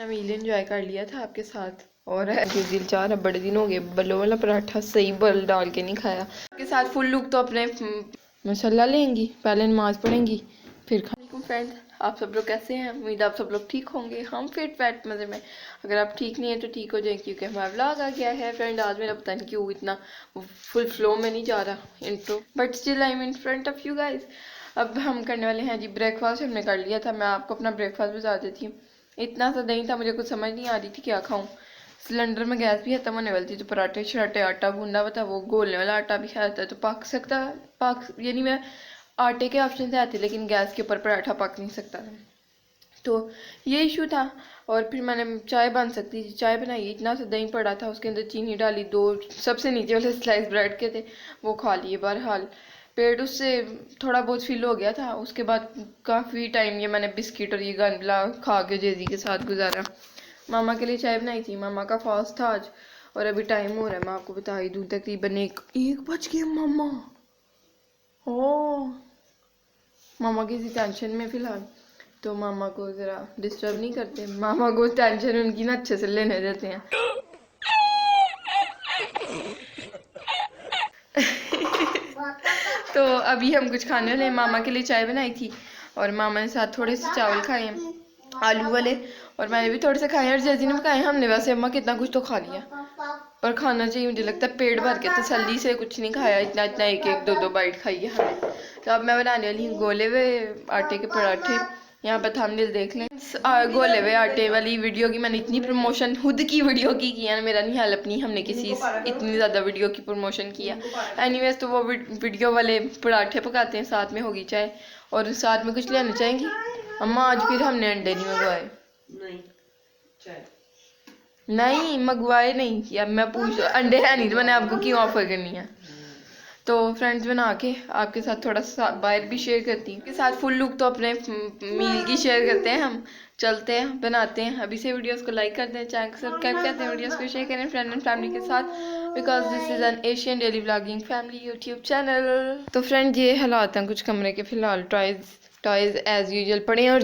मील enjoy कर लिया था आपके साथ और दिल चाह रहा, बड़े दिन हो गए बल्लो वाला पराठा सही बल डाल के नहीं खाया। आपके साथ फुल लुक तो अपने मसाला लेंगी, पहले नमाज पढ़ेंगी फिर खाएंगे। फ्रेंड आप सब लोग कैसे हैं? उम्मीद आप सब लोग ठीक होंगे। हम फिट फैट मज़े में। अगर आप ठीक नहीं है तो ठीक हो जाए क्योंकि हमारा व्लॉग आ गया है। फ्रेंड आज मेरा पता नहीं क्यों इतना फुल फ्लो में नहीं जा रहा intro, but still I am in front of you guys. अब हम करने वाले हैं जी ब्रेकफास्ट। हमने कर लिया था। मैं आपको अपना ब्रेकफास्ट बता देती हूँ। इतना सा नहीं था, मुझे कुछ समझ नहीं आ रही थी क्या खाऊं। सिलेंडर में गैस भी खत्म होने वाली थी तो पराठे शराठे आटा गूंदा हुआ था, वो गोलने वाला आटा भी आता है तो पक सकता पक, यानी मैं आटे के ऑप्शन से आते लेकिन गैस के ऊपर पराठा पक नहीं सकता था, तो ये इशू था। और फिर मैंने चाय बन सकती थी, चाय बनाई। इतना सा दही पड़ा था, उसके अंदर चीनी डाली, 2 सबसे नीचे वाले स्लाइस ब्रेड के थे वो खा लिए। बहरहाल पेट उससे थोड़ा बहुत फिल हो गया था। उसके बाद काफ़ी टाइम ये मैंने बिस्किट और ये गनबला खा के जेजी के साथ गुजारा। मामा के लिए चाय बनाई थी, मामा का फास्ट था आज। और अभी टाइम हो रहा है, मैं आपको बता ही दूँ, तकरीबन 1 बज गया। मामा ओ मामा किसी टेंशन में फ़िलहाल, तो मामा को ज़रा डिस्टर्ब नहीं करते। मामा को टेंशन उनकी ना अच्छे से लेने देते हैं। तो अभी हम कुछ खाने वाले। मामा के लिए चाय बनाई थी और मामा ने साथ थोड़े से चावल खाए हैं आलू वाले, और मैंने भी थोड़े से खाए और जैसी ने भी खाए। हमने वैसे अम्मा कितना कुछ तो खा लिया, पर खाना चाहिए मुझे लगता है पेट भर के, तसल्ली से कुछ नहीं खाया। इतना इतना 1 2 बाइट खाई है हमने। तो अब मैं बनाने वाली हूँ गोले हुए आटे के पराठे। यहाँ पर थंबनेल देख लें। गोले हुए आटे वाली वीडियो की मैंने इतनी प्रमोशन खुद की वीडियो की है ना, मेरा नहीं हेल्प नहीं, हमने किसी इतनी ज़्यादा वीडियो की प्रमोशन किया। एनीवेज तो वो वीडियो वाले पराठे पकाते हैं, साथ में होगी चाय और साथ में कुछ लेना चाहेंगी अम्मा? आज फिर हमने अंडे नहीं मंगवाए। नहीं मंगवाए नहीं यार, मैं पूछ अंडे है नहीं तो मैंने आपको क्यों ऑफर करनी है। तो फ्रेंड्स बना के आपके साथ थोड़ा सा बाहर भी शेयर करती हूँ। के साथ फुल लुक तो अपने मील की शेयर करते हैं हम। चलते हैं बनाते हैं। अभी से वीडियोस को लाइक करते हैं, चैनल को सब्सक्राइब करते हैं, वीडियोस को शेयर करें फ्रेंड एंड फैमिली के साथ, because this is an Asian daily vlogging family YouTube channel. तो फ्रेंड ये हालात हैं कुछ कमरे के फ़िलहाल। टॉयज एज यूजुअल पड़े हैं और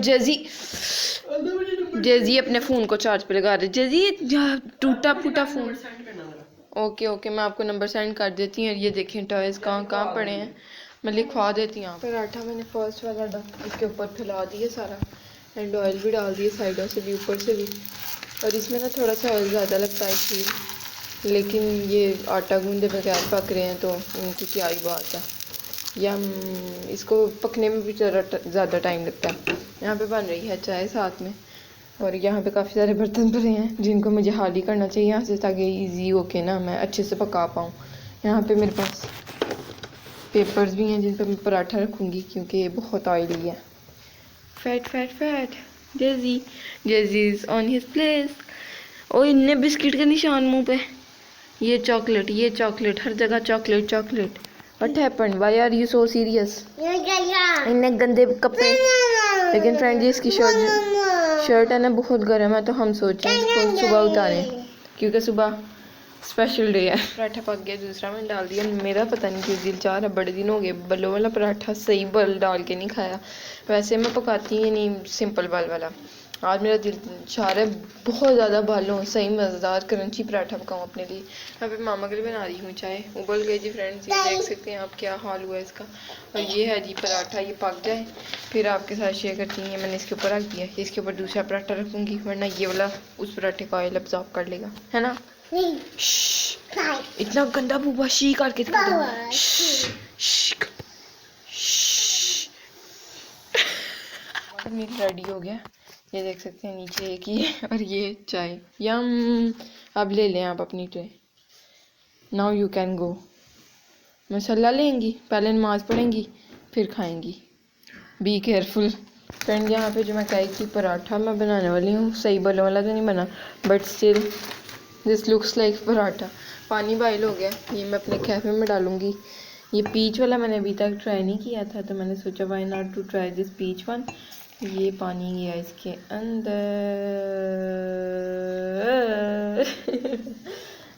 जेजी अपने फ़ोन को चार्ज पे लगा रहे। जेजी टूटा फूटा फ़ोन। ओके ओके मैं आपको नंबर सेंड कर देती हूँ। ये देखें टॉयज़ कहाँ कहाँ पड़े हैं, मैं लिखवा देती हूँ। पराठा मैंने फर्स्ट वाला इसके ऊपर फैला दिया सारा, एंड ऑयल भी डाल दिए साइडों से भी ऊपर से भी। और इसमें ना थोड़ा सा ऑयल ज़्यादा लगता है खीर, लेकिन ये आटा गूंदे बगैर पक रहे हैं तो उनकी क्या ही बात है। या इसको पकने में भी ज़्यादा टाइम लगता है। यहाँ पे बन रही है चाय साथ में, और यहाँ पे काफ़ी सारे बर्तन भरे हैं जिनको मुझे हाल ही करना चाहिए यहाँ से, ताकि इजी होके ना मैं अच्छे से पका पाऊँ। यहाँ पे मेरे पास पेपर्स भी हैं जिन पर मैं पराठा रखूँगी क्योंकि ये बहुत ऑयली है। Fat fat fat JG is on his place. ओ इन्ने बिस्किट का निशान मुँह पे। ये चॉकलेट हर जगह chocolate. What happened? Why are you so serious? इन्ने गंदे कपड़े। लेकिन फ्रेंड जी इसकी शर्ट है ना बहुत गर्म है, तो हम सोच रहे हैं इसको सुबह उतारें क्योंकि सुबह स्पेशल डे है। पराठा पक गया, दूसरा मैंने डाल दिया। मेरा पता नहीं क्यों दिल चाह रहा, बड़े दिन हो गए बल्लो वाला पराठा सही बल डाल के नहीं खाया। वैसे मैं पकाती ही नहीं सिंपल बल वाला। आज मेरा दिल चाह रहा है बहुत ज़्यादा बालों सही मज़ेदार क्रंची पराठा पकाऊँ अपने लिए। यहाँ पे मामा के लिए बना रही हूँ चाय। उबल गई जी फ्रेंड्स, ये देख सकते हैं आप क्या हाल हुआ है इसका। और ये है जी पराठा, ये पक जाए फिर आपके साथ शेयर करती हूँ। मैंने इसके ऊपर रख दिया, इसके ऊपर दूसरा पराठा रखूँगी वरना ये वाला उस पराठे का ऑयल अब्जॉर्ब कर लेगा, है ना? इतना गंदा बुबा शी करके मीट रेडी हो गया। ये देख सकते हैं नीचे एक ही है और ये चाय। यम अब ले लें आप अपनी tray. Now you can go. मसाला लेंगी, पहले नमाज पढ़ेंगी फिर खाएंगी। Be careful. फ्रेंड यहाँ पे जो मैं कही थी पराठा मैं बनाने वाली हूँ, सही बलों वाला तो नहीं बना, but still this looks like paratha. पानी बॉयल हो गया, ये मैं अपने कैफे में डालूँगी। ये पीच वाला मैंने अभी तक ट्राई नहीं किया था तो मैंने सोचा why not to try this peach one. ये पानी गया इसके अंदर।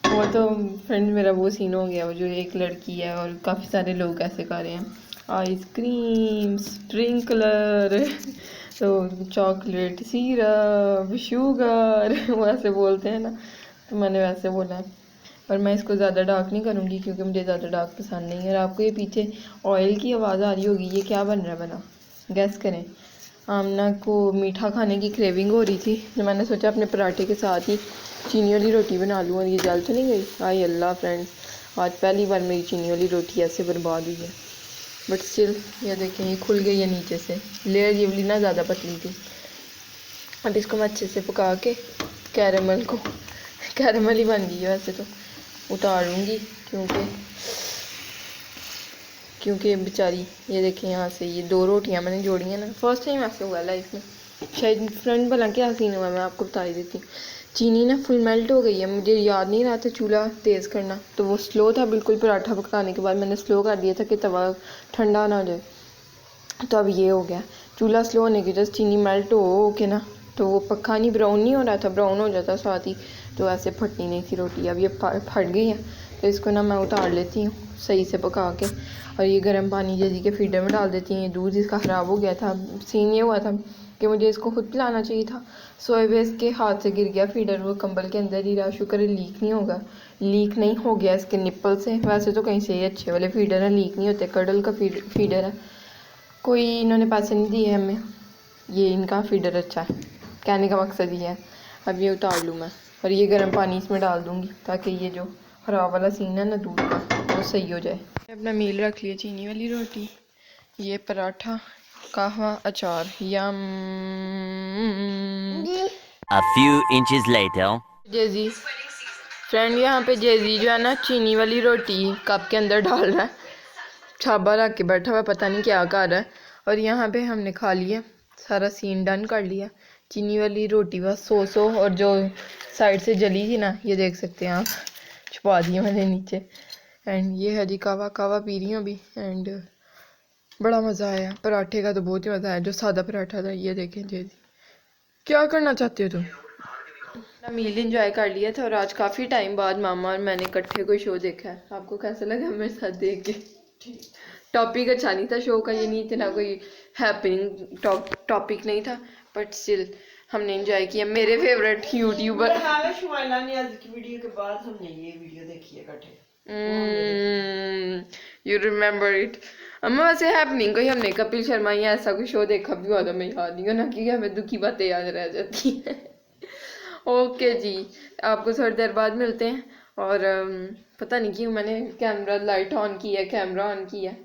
वो तो फ्रेंड मेरा वो सीन हो गया, वो जो एक लड़की है और काफ़ी सारे लोग ऐसे कर रहे हैं। आइसक्रीम स्प्रिंकलर तो चॉकलेट सिरप शुगर वो ऐसे बोलते हैं ना, तो मैंने वैसे बोला है। और मैं इसको ज़्यादा डार्क नहीं करूँगी क्योंकि मुझे ज़्यादा डार्क पसंद नहीं है। और आपको ये पीछे ऑयल की आवाज़ आ रही होगी, ये क्या बन रहा है भला, गैस करें। आमना को मीठा खाने की क्रेविंग हो रही थी, तो मैंने सोचा अपने पराठे के साथ ही चीनी वाली रोटी बना लूँ। और ये जल तो नहीं गई? हाय अल्लाह फ्रेंड्स, आज पहली बार मेरी चीनी वाली रोटी ऐसे बर्बाद हुई है। बट स्टिल ये देखें, ये खुल गई है नीचे से, लेयर ये वाली ना ज़्यादा पतली थी। अब इसको मैं अच्छे से पका के कैरेमल ही बन गई है वैसे तो, उतार लूँगी क्योंकि बेचारी, ये देखें यहाँ से ये 2 रोटियाँ मैंने जोड़ी हैं ना, फर्स्ट टाइम ऐसे हुआ लाइफ में शायद। फ्रेंड भला क्या सीन हुआ मैं आपको बता ही देती हूँ। चीनी ना फुल मेल्ट हो गई है, मुझे याद नहीं रहा था चूल्हा तेज़ करना, तो वो स्लो था बिल्कुल। पराठा पकाने के बाद मैंने स्लो कर दिया था कि तवा ठंडा ना हो जाए, तो अब ये हो गया। चूल्हा स्लो होने की वजह से चीनी मेल्ट हो के ना, तो वो पक्का नहीं, ब्राउन नहीं हो रहा था, ब्राउन हो जाता साथ ही, तो ऐसे फटनी नहीं थी रोटी। अब ये फट गई है, तो इसको ना मैं उतार लेती हूँ सही से पका के। और ये गर्म पानी जैसे के फीडर में डाल देती हूँ। दूध इसका ख़राब हो गया था, सीन ये हुआ था कि मुझे इसको खुद पिलाना चाहिए था। सोए बेस के हाथ से गिर गया फीडर, वो कंबल के अंदर ही रहा। शुक्र है लीक नहीं हो गया इसके निप्पल से। वैसे तो कहीं से ही अच्छे वाले फीडर हैं, लीक नहीं होते, कडल का फीडर है। कोई इन्होंने पैसे नहीं दिए हमें, ये इनका फीडर अच्छा है, कहने का मकसद ये है। अब ये उतार लूँ मैं, और ये गर्म पानी इसमें डाल दूँगी ताकि ये जो ख़राब वाला सीन है ना दूध का, वो सही हो जाए। अपना मील रख लिया, चीनी वाली रोटी, ये पराठा, कहवा, अचार, yum. A few inches later. जेजी फ्रेंड, यहाँ पे जेजी जो है ना चीनी वाली रोटी कप के अंदर डाल रहा है, छाबा रख के बैठा हुआ, पता नहीं क्या कर रहा है। और यहाँ पे हमने खा लिया, सारा सीन डन कर लिया। चीनी वाली रोटी बस सो और जो साइड से जली थी ना, ये देख सकते हैं आप, छुपा दी मैंने नीचे। एंड ये है जी कहवा पी रही हूँ अभी। एंड बड़ा मज़ा आया, पराठे का तो बहुत ही मज़ा आया, जो सादा पराठा था। ये देखें जी, क्या करना चाहते हो तुम? अपना मील इंजॉय कर लिया था, और आज काफ़ी टाइम बाद मामा और मैंने इकट्ठे कोई शो देखा है। आपको कैसा लगा मेरे साथ देख के? टॉपिक अच्छा नहीं था शो का, ये नहीं इतना कोई हैपनिंग टॉपिक नहीं था, बट स्टिल हमने एंजॉय किया। मेरे फेवरेट यूट्यूबर शुमाइला ने आज की वीडियो के बाद हमने ये वीडियो देखी है इकट्ठे। You remember it? अम्मा वैसे हैपनिंग कोई हमने कपिल शर्मा या ऐसा कोई शो देखा भी हुआ तो मैं याद नहीं हो ना, क्योंकि हमें दुखी बातें याद रह जाती हैं। ओके जी, आपको थोड़ी देर बाद मिलते हैं। और पता नहीं क्यों मैंने लाइट ऑन की है, कैमरा ऑन किया है,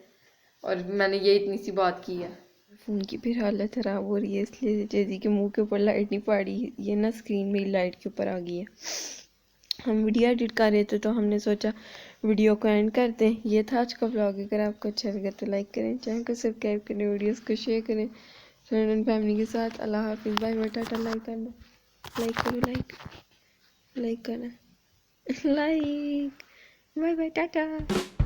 और मैंने ये इतनी सी बात की है। फ़ोन की फिर हालत ख़राब हो रही है, इसलिए जैसी के मुंह के ऊपर लाइट नहीं पड़ रही, ये ना स्क्रीन मेरी लाइट के ऊपर आ गई है। हम वीडियो एडिट कर रहे थे, तो हमने सोचा वीडियो को एंड करते हैं। ये था आज का व्लॉग। अगर आपको अच्छा लगा तो लाइक करें, चैनल को सब्सक्राइब करें, वीडियोस को शेयर करें फ्रेंड एंड फैमिली के साथ। अल्लाह हाफिज़, बाय बाय, टाटा। लाइक करना, लाइक करो, लाइक करना, लाइक, बाय बाय, टाटा।